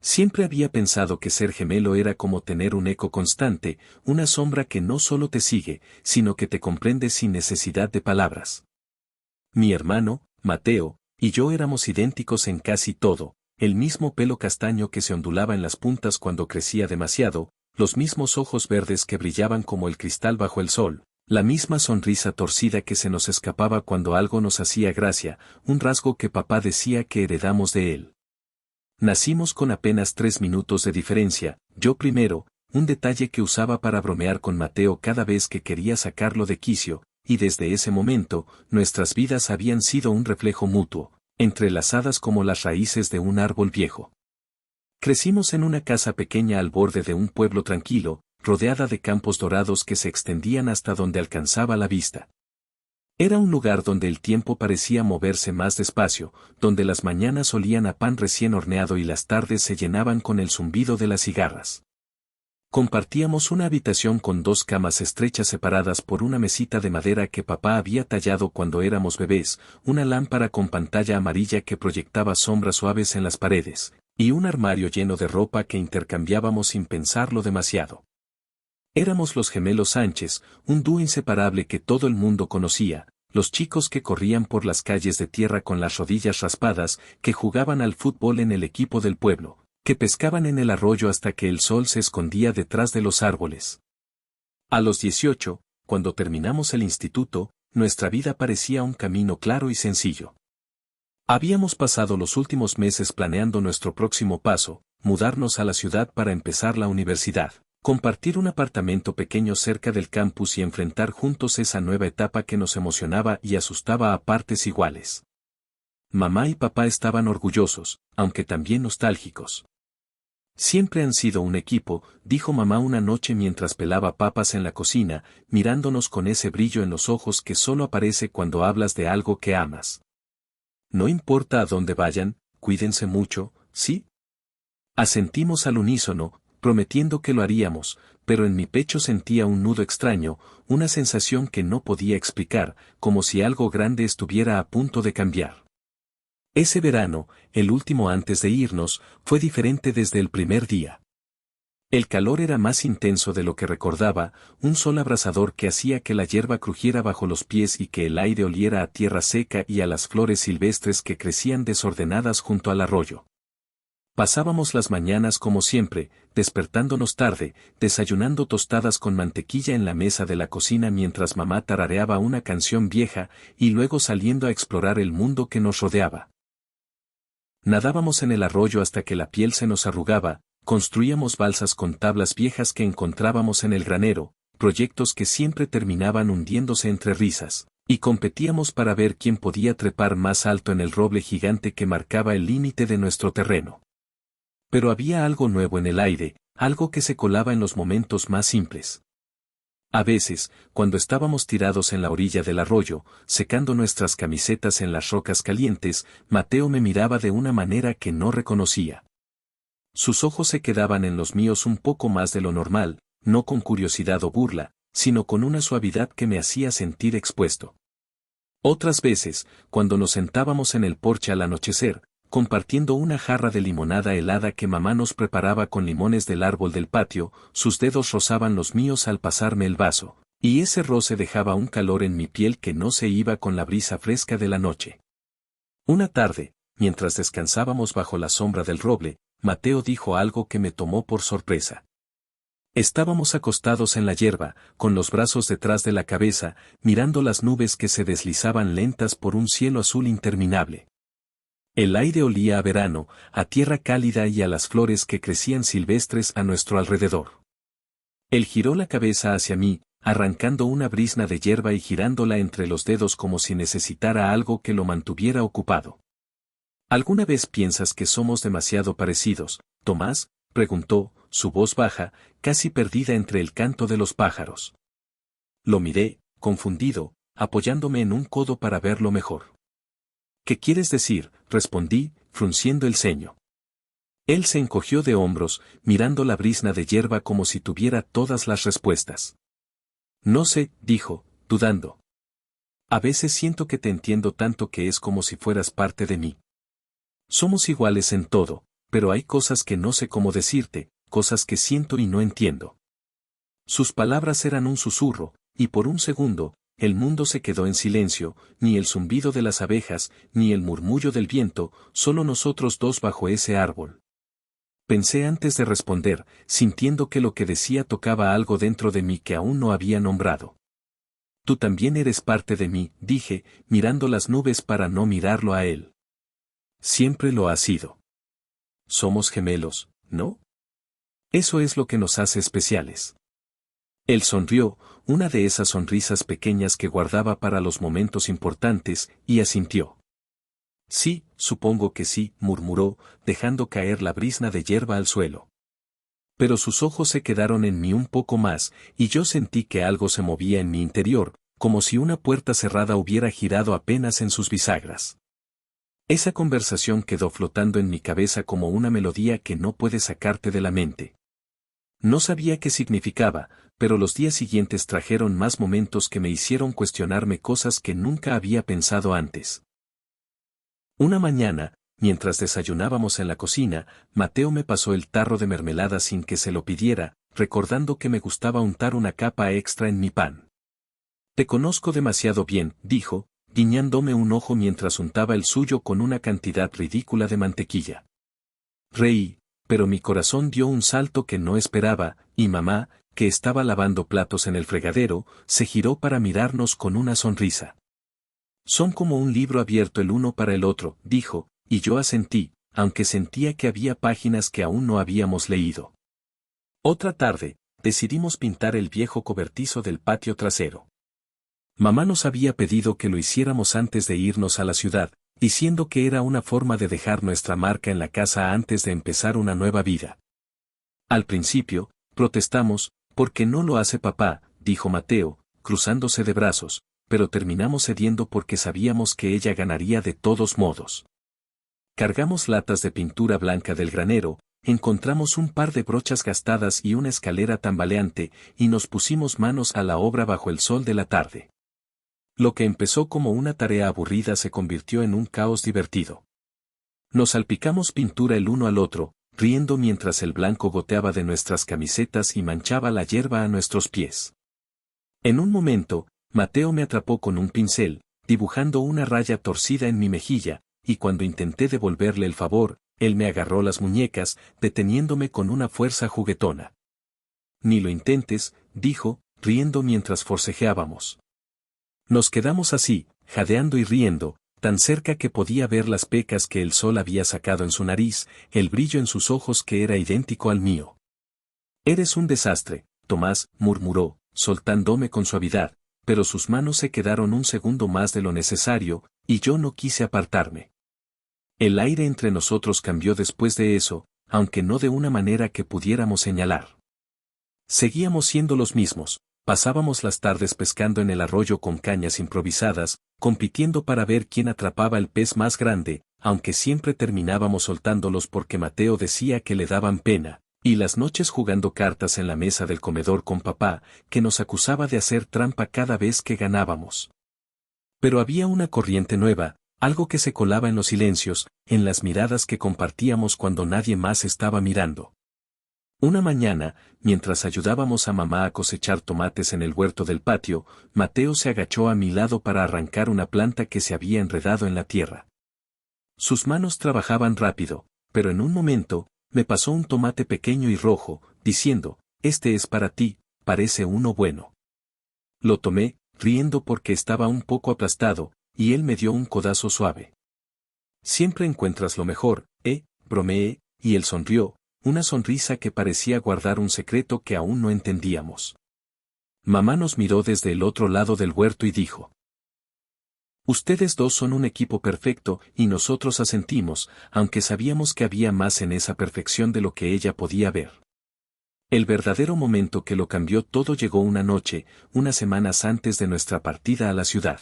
Siempre había pensado que ser gemelo era como tener un eco constante, una sombra que no solo te sigue, sino que te comprende sin necesidad de palabras. Mi hermano, Mateo, y yo éramos idénticos en casi todo, el mismo pelo castaño que se ondulaba en las puntas cuando crecía demasiado, los mismos ojos verdes que brillaban como el cristal bajo el sol, la misma sonrisa torcida que se nos escapaba cuando algo nos hacía gracia, un rasgo que papá decía que heredamos de él. Nacimos con apenas 3 minutos de diferencia, yo primero, un detalle que usaba para bromear con Mateo cada vez que quería sacarlo de quicio, y desde ese momento, nuestras vidas habían sido un reflejo mutuo, entrelazadas como las raíces de un árbol viejo. Crecimos en una casa pequeña al borde de un pueblo tranquilo, rodeada de campos dorados que se extendían hasta donde alcanzaba la vista. Era un lugar donde el tiempo parecía moverse más despacio, donde las mañanas olían a pan recién horneado y las tardes se llenaban con el zumbido de las cigarras. Compartíamos una habitación con 2 camas estrechas separadas por una mesita de madera que papá había tallado cuando éramos bebés, una lámpara con pantalla amarilla que proyectaba sombras suaves en las paredes, y un armario lleno de ropa que intercambiábamos sin pensarlo demasiado. Éramos los gemelos Sánchez, un dúo inseparable que todo el mundo conocía, los chicos que corrían por las calles de tierra con las rodillas raspadas, que jugaban al fútbol en el equipo del pueblo, que pescaban en el arroyo hasta que el sol se escondía detrás de los árboles. A los 18, cuando terminamos el instituto, nuestra vida parecía un camino claro y sencillo. Habíamos pasado los últimos meses planeando nuestro próximo paso, mudarnos a la ciudad para empezar la universidad. Compartir un apartamento pequeño cerca del campus y enfrentar juntos esa nueva etapa que nos emocionaba y asustaba a partes iguales. Mamá y papá estaban orgullosos, aunque también nostálgicos. Siempre han sido un equipo, dijo mamá una noche mientras pelaba papas en la cocina, mirándonos con ese brillo en los ojos que solo aparece cuando hablas de algo que amas. No importa a dónde vayan, cuídense mucho, ¿sí? Asentimos al unísono, prometiendo que lo haríamos, pero en mi pecho sentía un nudo extraño, una sensación que no podía explicar, como si algo grande estuviera a punto de cambiar. Ese verano, el último antes de irnos, fue diferente desde el primer día. El calor era más intenso de lo que recordaba, un sol abrasador que hacía que la hierba crujiera bajo los pies y que el aire oliera a tierra seca y a las flores silvestres que crecían desordenadas junto al arroyo. Pasábamos las mañanas como siempre, despertándonos tarde, desayunando tostadas con mantequilla en la mesa de la cocina mientras mamá tarareaba una canción vieja, y luego saliendo a explorar el mundo que nos rodeaba. Nadábamos en el arroyo hasta que la piel se nos arrugaba, construíamos balsas con tablas viejas que encontrábamos en el granero, proyectos que siempre terminaban hundiéndose entre risas, y competíamos para ver quién podía trepar más alto en el roble gigante que marcaba el límite de nuestro terreno. Pero había algo nuevo en el aire, algo que se colaba en los momentos más simples. A veces, cuando estábamos tirados en la orilla del arroyo, secando nuestras camisetas en las rocas calientes, Mateo me miraba de una manera que no reconocía. Sus ojos se quedaban en los míos un poco más de lo normal, no con curiosidad o burla, sino con una suavidad que me hacía sentir expuesto. Otras veces, cuando nos sentábamos en el porche al anochecer, compartiendo una jarra de limonada helada que mamá nos preparaba con limones del árbol del patio, sus dedos rozaban los míos al pasarme el vaso, y ese roce dejaba un calor en mi piel que no se iba con la brisa fresca de la noche. Una tarde, mientras descansábamos bajo la sombra del roble, Mateo dijo algo que me tomó por sorpresa. Estábamos acostados en la hierba, con los brazos detrás de la cabeza, mirando las nubes que se deslizaban lentas por un cielo azul interminable. El aire olía a verano, a tierra cálida y a las flores que crecían silvestres a nuestro alrededor. Él giró la cabeza hacia mí, arrancando una brizna de hierba y girándola entre los dedos como si necesitara algo que lo mantuviera ocupado. ¿Alguna vez piensas que somos demasiado parecidos, Tomás?, preguntó, su voz baja, casi perdida entre el canto de los pájaros. Lo miré, confundido, apoyándome en un codo para verlo mejor. ¿Qué quieres decir?, respondí, frunciendo el ceño. Él se encogió de hombros, mirando la brizna de hierba como si tuviera todas las respuestas. No sé, dijo, dudando. A veces siento que te entiendo tanto que es como si fueras parte de mí. Somos iguales en todo, pero hay cosas que no sé cómo decirte, cosas que siento y no entiendo. Sus palabras eran un susurro, y por un segundo, el mundo se quedó en silencio, ni el zumbido de las abejas, ni el murmullo del viento, solo nosotros dos bajo ese árbol. Pensé antes de responder, sintiendo que lo que decía tocaba algo dentro de mí que aún no había nombrado. Tú también eres parte de mí, dije, mirando las nubes para no mirarlo a él. Siempre lo has sido. Somos gemelos, ¿no? Eso es lo que nos hace especiales. Él sonrió, una de esas sonrisas pequeñas que guardaba para los momentos importantes, y asintió. Sí, supongo que sí, murmuró, dejando caer la brizna de hierba al suelo. Pero sus ojos se quedaron en mí un poco más, y yo sentí que algo se movía en mi interior, como si una puerta cerrada hubiera girado apenas en sus bisagras. Esa conversación quedó flotando en mi cabeza como una melodía que no puede sacarte de la mente. No sabía qué significaba, pero los días siguientes trajeron más momentos que me hicieron cuestionarme cosas que nunca había pensado antes. Una mañana, mientras desayunábamos en la cocina, Mateo me pasó el tarro de mermelada sin que se lo pidiera, recordando que me gustaba untar una capa extra en mi pan. Te conozco demasiado bien, dijo, guiñándome un ojo mientras untaba el suyo con una cantidad ridícula de mantequilla. Reí, pero mi corazón dio un salto que no esperaba, y mamá, que estaba lavando platos en el fregadero, se giró para mirarnos con una sonrisa. Son como un libro abierto el uno para el otro, dijo, y yo asentí, aunque sentía que había páginas que aún no habíamos leído. Otra tarde, decidimos pintar el viejo cobertizo del patio trasero. Mamá nos había pedido que lo hiciéramos antes de irnos a la ciudad, diciendo que era una forma de dejar nuestra marca en la casa antes de empezar una nueva vida. Al principio, protestamos, ¿por qué no lo hace papá?, dijo Mateo, cruzándose de brazos, pero terminamos cediendo porque sabíamos que ella ganaría de todos modos. Cargamos latas de pintura blanca del granero, encontramos un par de brochas gastadas y una escalera tambaleante, y nos pusimos manos a la obra bajo el sol de la tarde. Lo que empezó como una tarea aburrida se convirtió en un caos divertido. Nos salpicamos pintura el uno al otro, riendo mientras el blanco goteaba de nuestras camisetas y manchaba la hierba a nuestros pies. En un momento, Mateo me atrapó con un pincel, dibujando una raya torcida en mi mejilla, y cuando intenté devolverle el favor, él me agarró las muñecas, deteniéndome con una fuerza juguetona. Ni lo intentes, dijo, riendo mientras forcejeábamos. Nos quedamos así, jadeando y riendo, tan cerca que podía ver las pecas que el sol había sacado en su nariz, el brillo en sus ojos que era idéntico al mío. Eres un desastre, Tomás, murmuró, soltándome con suavidad, pero sus manos se quedaron un segundo más de lo necesario, y yo no quise apartarme. El aire entre nosotros cambió después de eso, aunque no de una manera que pudiéramos señalar. Seguíamos siendo los mismos. Pasábamos las tardes pescando en el arroyo con cañas improvisadas, compitiendo para ver quién atrapaba el pez más grande, aunque siempre terminábamos soltándolos porque Mateo decía que le daban pena, y las noches jugando cartas en la mesa del comedor con papá, que nos acusaba de hacer trampa cada vez que ganábamos. Pero había una corriente nueva, algo que se colaba en los silencios, en las miradas que compartíamos cuando nadie más estaba mirando. Una mañana, mientras ayudábamos a mamá a cosechar tomates en el huerto del patio, Mateo se agachó a mi lado para arrancar una planta que se había enredado en la tierra. Sus manos trabajaban rápido, pero en un momento, me pasó un tomate pequeño y rojo, diciendo, «Este es para ti, parece uno bueno». Lo tomé, riendo porque estaba un poco aplastado, y él me dio un codazo suave. «Siempre encuentras lo mejor, bromeé, y él sonrió, una sonrisa que parecía guardar un secreto que aún no entendíamos. Mamá nos miró desde el otro lado del huerto y dijo: «Ustedes dos son un equipo perfecto», y nosotros asentimos, aunque sabíamos que había más en esa perfección de lo que ella podía ver. El verdadero momento que lo cambió todo llegó una noche, unas semanas antes de nuestra partida a la ciudad.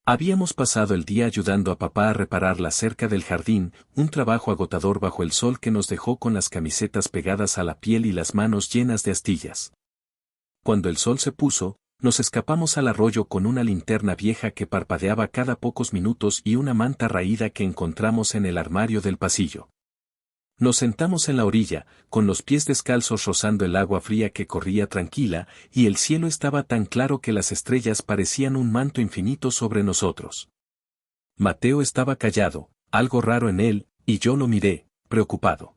Habíamos pasado el día ayudando a papá a reparar la cerca del jardín, un trabajo agotador bajo el sol que nos dejó con las camisetas pegadas a la piel y las manos llenas de astillas. Cuando el sol se puso, nos escapamos al arroyo con una linterna vieja que parpadeaba cada pocos minutos y una manta raída que encontramos en el armario del pasillo. Nos sentamos en la orilla, con los pies descalzos rozando el agua fría que corría tranquila, y el cielo estaba tan claro que las estrellas parecían un manto infinito sobre nosotros. Mateo estaba callado, algo raro en él, y yo lo miré, preocupado.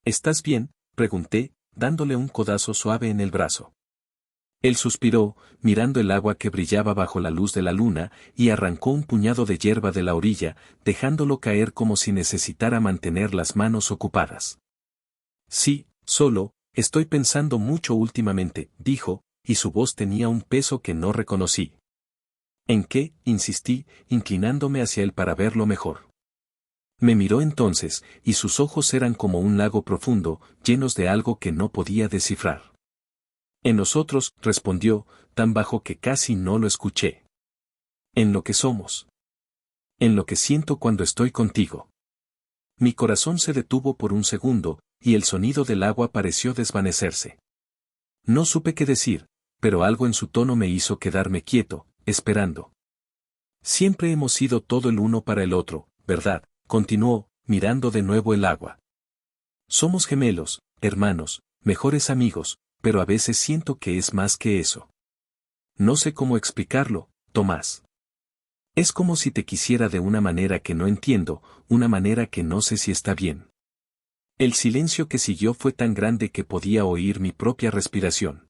¿Estás bien?, pregunté, dándole un codazo suave en el brazo. Él suspiró, mirando el agua que brillaba bajo la luz de la luna, y arrancó un puñado de hierba de la orilla, dejándolo caer como si necesitara mantener las manos ocupadas. Sí, solo, estoy pensando mucho últimamente, dijo, y su voz tenía un peso que no reconocí. ¿En qué?, insistí, inclinándome hacia él para verlo mejor. Me miró entonces, y sus ojos eran como un lago profundo, llenos de algo que no podía descifrar. En nosotros, respondió, tan bajo que casi no lo escuché. En lo que somos. En lo que siento cuando estoy contigo. Mi corazón se detuvo por un segundo, y el sonido del agua pareció desvanecerse. No supe qué decir, pero algo en su tono me hizo quedarme quieto, esperando. Siempre hemos sido todo el uno para el otro, ¿verdad?, continuó, mirando de nuevo el agua. Somos gemelos, hermanos, mejores amigos, pero a veces siento que es más que eso. No sé cómo explicarlo, Tomás. Es como si te quisiera de una manera que no entiendo, una manera que no sé si está bien. El silencio que siguió fue tan grande que podía oír mi propia respiración.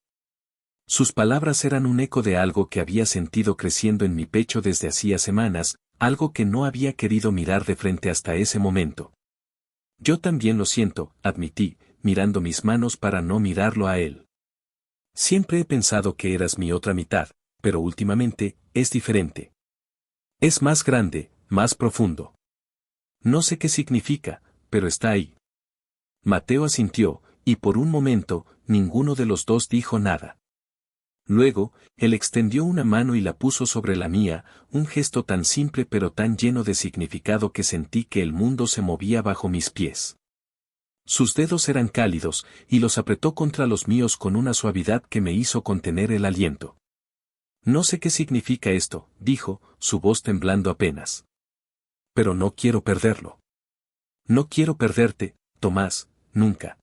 Sus palabras eran un eco de algo que había sentido creciendo en mi pecho desde hacía semanas, algo que no había querido mirar de frente hasta ese momento. Yo también lo siento, admití, mirando mis manos para no mirarlo a él. Siempre he pensado que eras mi otra mitad, pero últimamente, es diferente. Es más grande, más profundo. No sé qué significa, pero está ahí. Mateo asintió, y por un momento, ninguno de los dos dijo nada. Luego, él extendió una mano y la puso sobre la mía, un gesto tan simple pero tan lleno de significado que sentí que el mundo se movía bajo mis pies. Sus dedos eran cálidos, y los apretó contra los míos con una suavidad que me hizo contener el aliento. No sé qué significa esto, dijo, su voz temblando apenas. Pero no quiero perderlo. No quiero perderte, Tomás, nunca.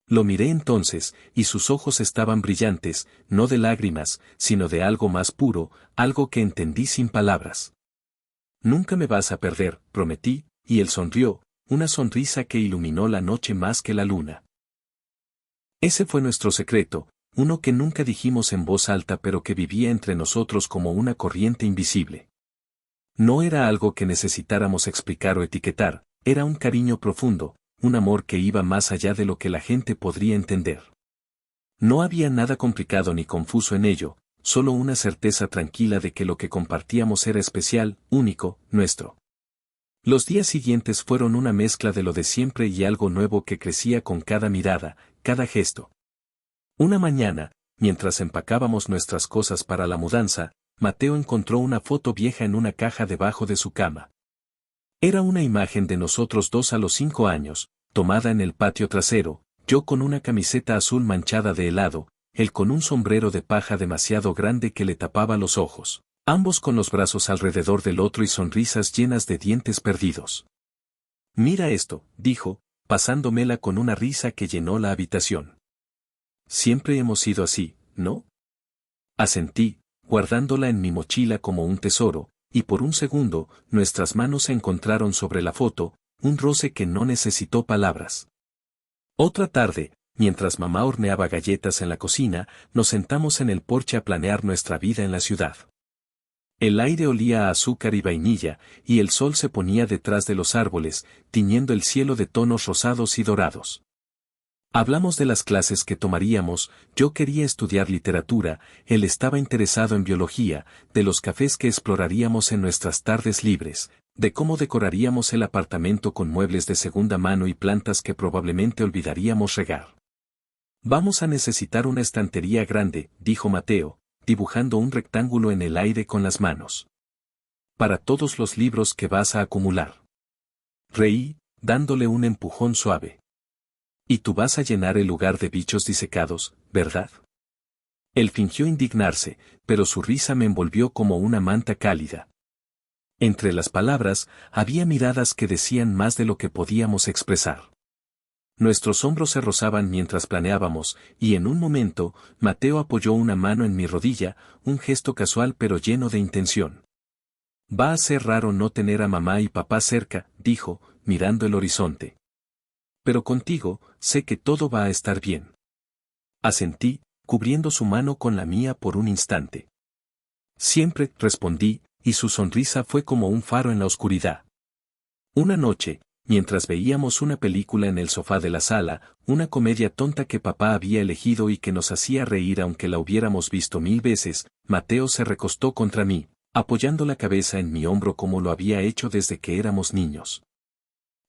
Lo miré entonces, y sus ojos estaban brillantes, no de lágrimas, sino de algo más puro, algo que entendí sin palabras. Nunca me vas a perder, prometí, y él sonrió, una sonrisa que iluminó la noche más que la luna. Ese fue nuestro secreto, uno que nunca dijimos en voz alta pero que vivía entre nosotros como una corriente invisible. No era algo que necesitáramos explicar o etiquetar, era un cariño profundo, un amor que iba más allá de lo que la gente podría entender. No había nada complicado ni confuso en ello, solo una certeza tranquila de que lo que compartíamos era especial, único, nuestro. Los días siguientes fueron una mezcla de lo de siempre y algo nuevo que crecía con cada mirada, cada gesto. Una mañana, mientras empacábamos nuestras cosas para la mudanza, Mateo encontró una foto vieja en una caja debajo de su cama. Era una imagen de nosotros dos a los 5 años, tomada en el patio trasero, yo con una camiseta azul manchada de helado, él con un sombrero de paja demasiado grande que le tapaba los ojos. Ambos con los brazos alrededor del otro y sonrisas llenas de dientes perdidos. Mira esto, dijo, pasándomela con una risa que llenó la habitación. Siempre hemos sido así, ¿no? Asentí, guardándola en mi mochila como un tesoro, y por un segundo, nuestras manos se encontraron sobre la foto, un roce que no necesitó palabras. Otra tarde, mientras mamá horneaba galletas en la cocina, nos sentamos en el porche a planear nuestra vida en la ciudad. El aire olía a azúcar y vainilla, y el sol se ponía detrás de los árboles, tiñendo el cielo de tonos rosados y dorados. Hablamos de las clases que tomaríamos, yo quería estudiar literatura, él estaba interesado en biología, de los cafés que exploraríamos en nuestras tardes libres, de cómo decoraríamos el apartamento con muebles de segunda mano y plantas que probablemente olvidaríamos regar. Vamos a necesitar una estantería grande, dijo Mateo, dibujando un rectángulo en el aire con las manos. Para todos los libros que vas a acumular. Reí, dándole un empujón suave. Y tú vas a llenar el lugar de bichos disecados, ¿verdad? Él fingió indignarse, pero su risa me envolvió como una manta cálida. Entre las palabras, había miradas que decían más de lo que podíamos expresar. Nuestros hombros se rozaban mientras planeábamos, y en un momento, Mateo apoyó una mano en mi rodilla, un gesto casual pero lleno de intención. Va a ser raro no tener a mamá y papá cerca, dijo, mirando el horizonte. Pero contigo, sé que todo va a estar bien. Asentí, cubriendo su mano con la mía por un instante. Siempre, respondí, y su sonrisa fue como un faro en la oscuridad. Una noche, mientras veíamos una película en el sofá de la sala, una comedia tonta que papá había elegido y que nos hacía reír aunque la hubiéramos visto 1000 veces, Mateo se recostó contra mí, apoyando la cabeza en mi hombro como lo había hecho desde que éramos niños.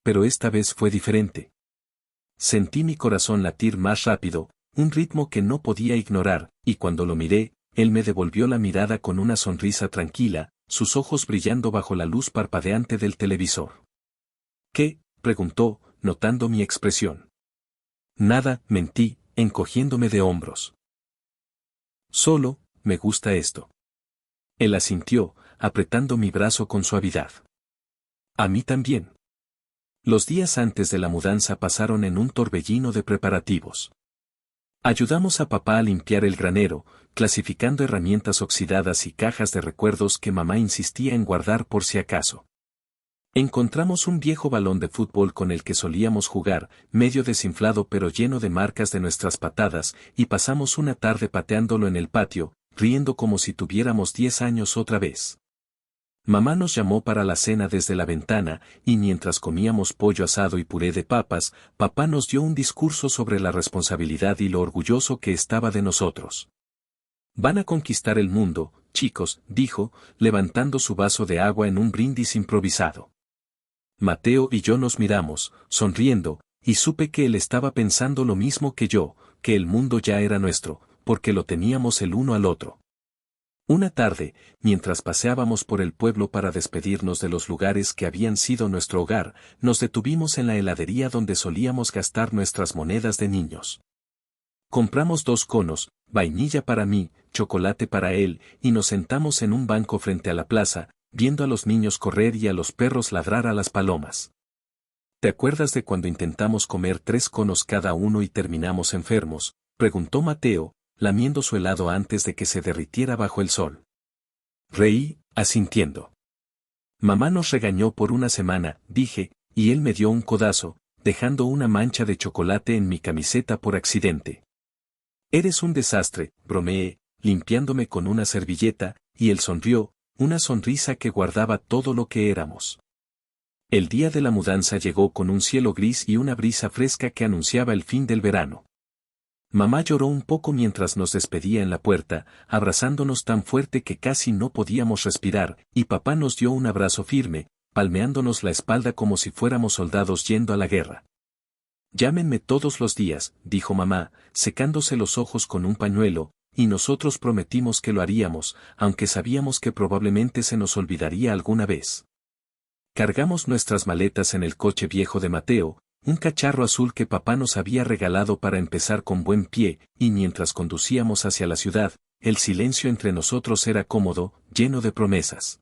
Pero esta vez fue diferente. Sentí mi corazón latir más rápido, un ritmo que no podía ignorar, y cuando lo miré, él me devolvió la mirada con una sonrisa tranquila, sus ojos brillando bajo la luz parpadeante del televisor. ¿Qué?, preguntó, notando mi expresión. Nada, mentí, encogiéndome de hombros. Solo, me gusta esto. Él asintió, apretando mi brazo con suavidad. A mí también. Los días antes de la mudanza pasaron en un torbellino de preparativos. Ayudamos a papá a limpiar el granero, clasificando herramientas oxidadas y cajas de recuerdos que mamá insistía en guardar por si acaso. Encontramos un viejo balón de fútbol con el que solíamos jugar, medio desinflado pero lleno de marcas de nuestras patadas, y pasamos una tarde pateándolo en el patio, riendo como si tuviéramos 10 años otra vez. Mamá nos llamó para la cena desde la ventana, y mientras comíamos pollo asado y puré de papas, papá nos dio un discurso sobre la responsabilidad y lo orgulloso que estaba de nosotros. Van a conquistar el mundo, chicos, dijo, levantando su vaso de agua en un brindis improvisado. Mateo y yo nos miramos, sonriendo, y supe que él estaba pensando lo mismo que yo, que el mundo ya era nuestro, porque lo teníamos el uno al otro. Una tarde, mientras paseábamos por el pueblo para despedirnos de los lugares que habían sido nuestro hogar, nos detuvimos en la heladería donde solíamos gastar nuestras monedas de niños. Compramos 2 conos, vainilla para mí, chocolate para él, y nos sentamos en un banco frente a la plaza, viendo a los niños correr y a los perros ladrar a las palomas. ¿Te acuerdas de cuando intentamos comer 3 conos cada uno y terminamos enfermos?, preguntó Mateo, lamiendo su helado antes de que se derritiera bajo el sol. Reí, asintiendo. Mamá nos regañó por una semana, dije, y él me dio un codazo, dejando una mancha de chocolate en mi camiseta por accidente. Eres un desastre, bromeé, limpiándome con una servilleta, y él sonrió, una sonrisa que guardaba todo lo que éramos. El día de la mudanza llegó con un cielo gris y una brisa fresca que anunciaba el fin del verano. Mamá lloró un poco mientras nos despedía en la puerta, abrazándonos tan fuerte que casi no podíamos respirar, y papá nos dio un abrazo firme, palmeándonos la espalda como si fuéramos soldados yendo a la guerra. Llámenme todos los días, dijo mamá, secándose los ojos con un pañuelo, y nosotros prometimos que lo haríamos, aunque sabíamos que probablemente se nos olvidaría alguna vez. Cargamos nuestras maletas en el coche viejo de Mateo, un cacharro azul que papá nos había regalado para empezar con buen pie, y mientras conducíamos hacia la ciudad, el silencio entre nosotros era cómodo, lleno de promesas.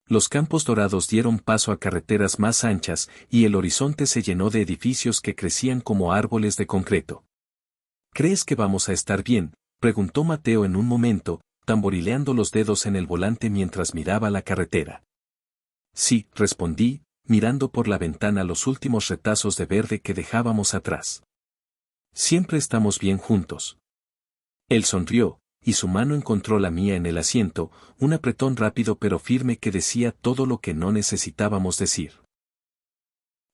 Los campos dorados dieron paso a carreteras más anchas, y el horizonte se llenó de edificios que crecían como árboles de concreto. ¿Crees que vamos a estar bien?, preguntó Mateo en un momento, tamborileando los dedos en el volante mientras miraba la carretera. Sí, respondí, mirando por la ventana los últimos retazos de verde que dejábamos atrás. Siempre estamos bien juntos. Él sonrió, y su mano encontró la mía en el asiento, un apretón rápido pero firme que decía todo lo que no necesitábamos decir.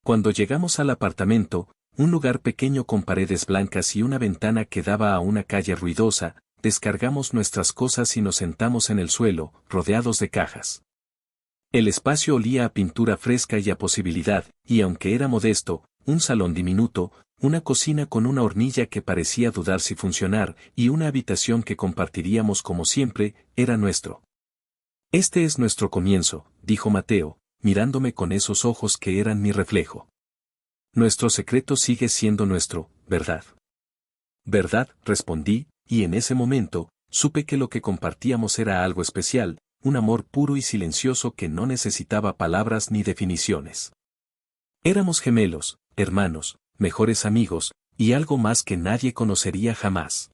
Cuando llegamos al apartamento, un lugar pequeño con paredes blancas y una ventana que daba a una calle ruidosa, descargamos nuestras cosas y nos sentamos en el suelo, rodeados de cajas. El espacio olía a pintura fresca y a posibilidad, y aunque era modesto, un salón diminuto, una cocina con una hornilla que parecía dudar si funcionar, y una habitación que compartiríamos como siempre, era nuestro. Este es nuestro comienzo, dijo Mateo, mirándome con esos ojos que eran mi reflejo. Nuestro secreto sigue siendo nuestro, ¿verdad? ¿Verdad?, respondí, y en ese momento, supe que lo que compartíamos era algo especial, un amor puro y silencioso que no necesitaba palabras ni definiciones. Éramos gemelos, hermanos, mejores amigos, y algo más que nadie conocería jamás.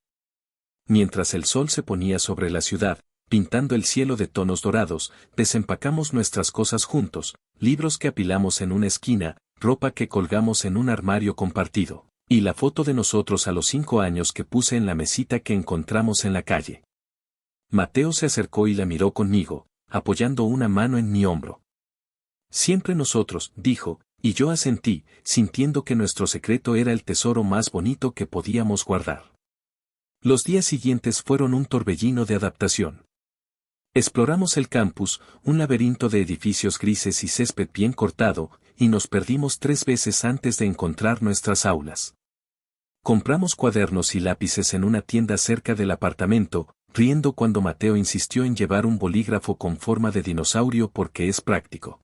Mientras el sol se ponía sobre la ciudad, pintando el cielo de tonos dorados, desempacamos nuestras cosas juntos, libros que apilamos en una esquina, ropa que colgamos en un armario compartido, y la foto de nosotros a los 5 años que puse en la mesita que encontramos en la calle. Mateo se acercó y la miró conmigo, apoyando una mano en mi hombro. Siempre nosotros, dijo, y yo asentí, sintiendo que nuestro secreto era el tesoro más bonito que podíamos guardar. Los días siguientes fueron un torbellino de adaptación. Exploramos el campus, un laberinto de edificios grises y césped bien cortado, y nos perdimos 3 veces antes de encontrar nuestras aulas. Compramos cuadernos y lápices en una tienda cerca del apartamento, riendo cuando Mateo insistió en llevar un bolígrafo con forma de dinosaurio porque es práctico.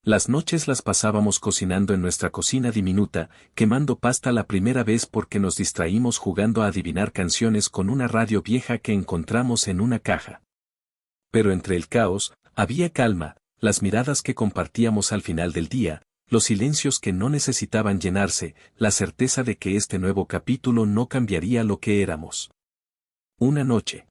Las noches las pasábamos cocinando en nuestra cocina diminuta, quemando pasta la primera vez porque nos distraímos jugando a adivinar canciones con una radio vieja que encontramos en una caja. Pero entre el caos, había calma, las miradas que compartíamos al final del día, los silencios que no necesitaban llenarse, la certeza de que este nuevo capítulo no cambiaría lo que éramos. Una noche.